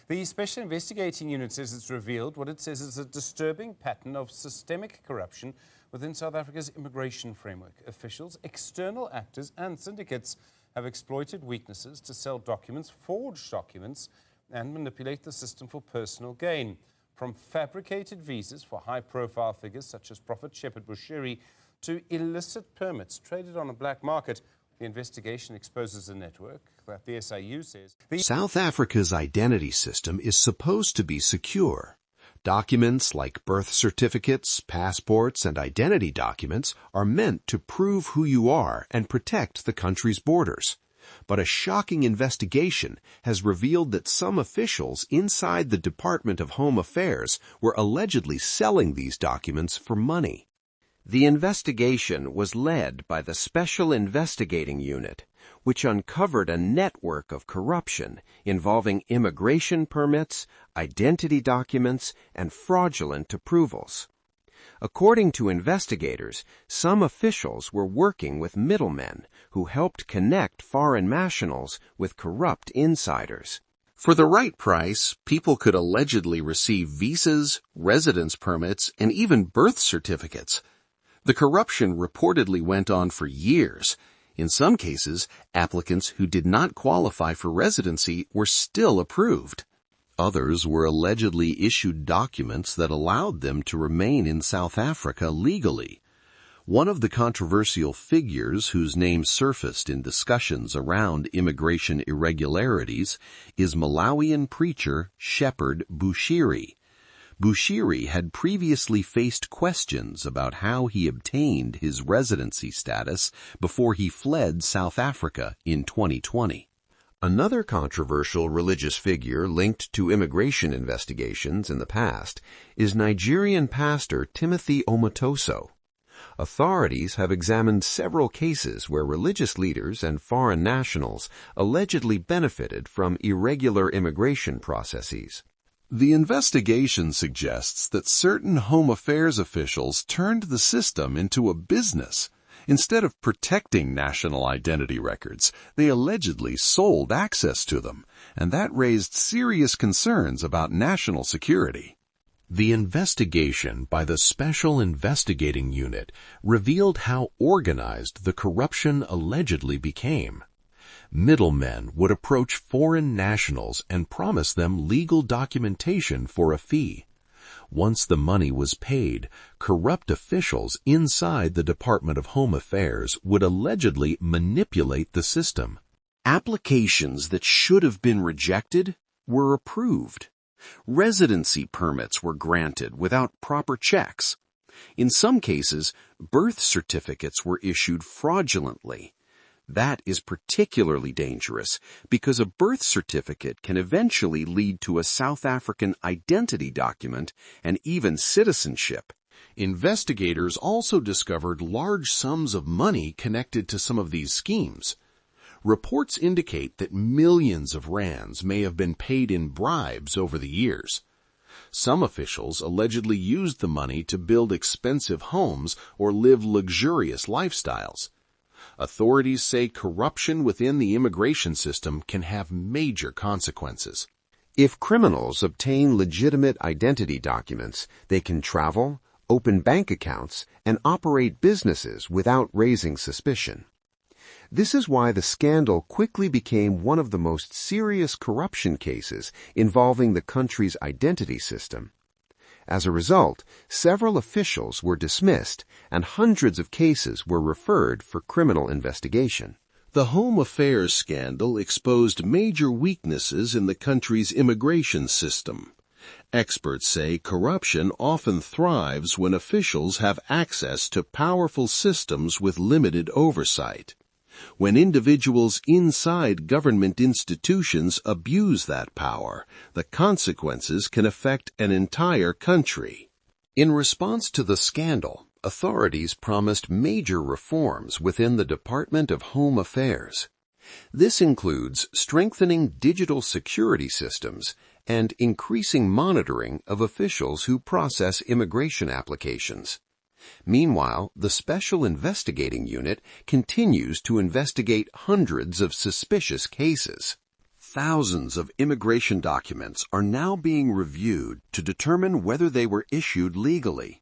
The Special Investigating Unit says it's revealed what it says is a disturbing pattern of systemic corruption within South Africa's immigration framework. Officials, external actors and syndicates have exploited weaknesses to sell documents, forge documents and manipulate the system for personal gain. From fabricated visas for high-profile figures such as Prophet Shepherd Bushiri to illicit permits traded on a black market, the investigation exposes a network that the SIU says... South Africa's identity system is supposed to be secure. Documents like birth certificates, passports, and identity documents are meant to prove who you are and protect the country's borders. But a shocking investigation has revealed that some officials inside the Department of Home Affairs were allegedly selling these documents for money. The investigation was led by the Special Investigating Unit, which uncovered a network of corruption involving immigration permits, identity documents, and fraudulent approvals. According to investigators, some officials were working with middlemen who helped connect foreign nationals with corrupt insiders. For the right price, people could allegedly receive visas, residence permits, and even birth certificates. The corruption reportedly went on for years. In some cases, applicants who did not qualify for residency were still approved. Others were allegedly issued documents that allowed them to remain in South Africa legally. One of the controversial figures whose name surfaced in discussions around immigration irregularities is Malawian preacher Shepherd Bushiri. Bushiri had previously faced questions about how he obtained his residency status before he fled South Africa in 2020. Another controversial religious figure linked to immigration investigations in the past is Nigerian pastor Timothy Omotoso. Authorities have examined several cases where religious leaders and foreign nationals allegedly benefited from irregular immigration processes. The investigation suggests that certain Home Affairs officials turned the system into a business. Instead of protecting national identity records, they allegedly sold access to them, and that raised serious concerns about national security. The investigation by the Special Investigating Unit revealed how organized the corruption allegedly became. Middlemen would approach foreign nationals and promise them legal documentation for a fee. Once the money was paid, corrupt officials inside the Department of Home Affairs would allegedly manipulate the system. Applications that should have been rejected were approved. Residency permits were granted without proper checks. In some cases, birth certificates were issued fraudulently. That is particularly dangerous because a birth certificate can eventually lead to a South African identity document and even citizenship. Investigators also discovered large sums of money connected to some of these schemes. Reports indicate that millions of rands may have been paid in bribes over the years. Some officials allegedly used the money to build expensive homes or live luxurious lifestyles. Authorities say corruption within the immigration system can have major consequences. If criminals obtain legitimate identity documents, they can travel, open bank accounts, and operate businesses without raising suspicion. This is why the scandal quickly became one of the most serious corruption cases involving the country's identity system. As a result, several officials were dismissed and hundreds of cases were referred for criminal investigation. The Home Affairs scandal exposed major weaknesses in the country's immigration system. Experts say corruption often thrives when officials have access to powerful systems with limited oversight. When individuals inside government institutions abuse that power, the consequences can affect an entire country. In response to the scandal, authorities promised major reforms within the Department of Home Affairs. This includes strengthening digital security systems and increasing monitoring of officials who process immigration applications. Meanwhile, the Special Investigating Unit continues to investigate hundreds of suspicious cases. thousands of immigration documents are now being reviewed to determine whether they were issued legally.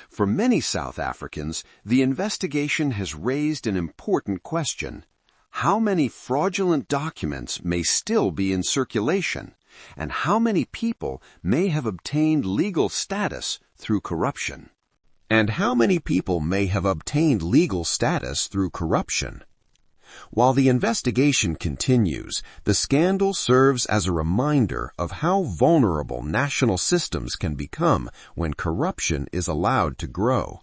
For many South Africans, the investigation has raised an important question. How many fraudulent documents may still be in circulation, and how many people may have obtained legal status through corruption? And how many people may have obtained legal status through corruption? While the investigation continues, the scandal serves as a reminder of how vulnerable national systems can become when corruption is allowed to grow.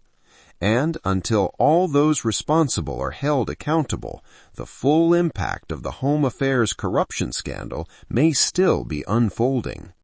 And until all those responsible are held accountable, the full impact of the Home Affairs corruption scandal may still be unfolding.